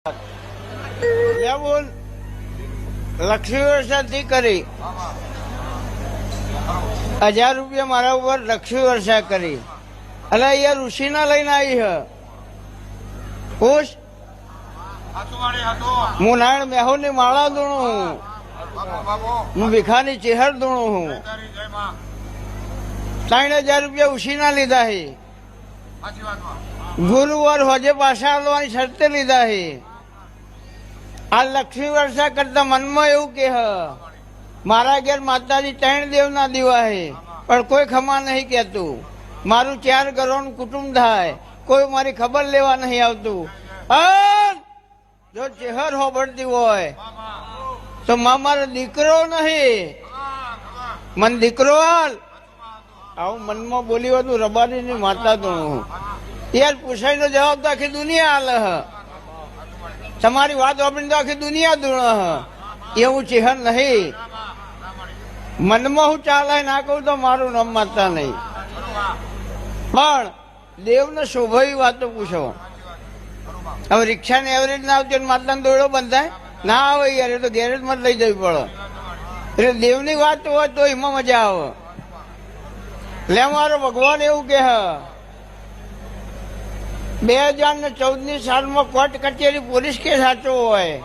બોલ લક્ષ્મી વર્ષાથી કરી 1000 રૂપિયા મારા ઉપર લક્ષ્મી વર્ષા કરી. એટલે અહીંયા ઋષિના લઈને આવી હ ખુશ. હું નારાયણ મેહુર ની માળા દુણું હું. હું ભીખાની ચેહર દુણું હું. 3000 રૂપિયા ઉશીના લીધા છે. ગુરુવાર હોજે પાછા આવવાની શરતે લીધા છે. આ લક્ષ્મી વર્ષા કરતા મનમાં એવું કે મારા ઘેર માતાજી 3 દેવના દીવા છે પણ કોઈ ખમા નહીં કહેતું. મારું 4 ઘરોનું કુટુંબ થાય, કોઈ મારી ખબર લેવા નહીં આવતું. જો ચેહર હોબળતી હોય તો મારો દીકરો નહીં, મન દીકરો હાલ. આવું મનમાં બોલી હોય તું રબારી ની માતા તો યાર પૂછાય નો જવાબ તો આખી દુનિયા હાલ હ. તમારી વાત વાપરીને તો આખી દુનિયા દુણ. એવું ચેહર નહીં. મનમાં હું ચાલે ના કહું તો મારું નામ માનતા નહીં. પણ દેવને શોભાવી વાતો પૂછો. હવે રિક્ષાને એવરેજ ના આવતી માતાને દોડો બંધાય ના આવે યાર, એ તો ગેરેજ માં લઈ જવી પડે. એટલે દેવની વાત હોય તો એમાં મજા આવે. એટલે મારો ભગવાન એવું કે 2014 સાલમાં કોર્ટ કચેરી પોલીસ કેસ સાચો હોય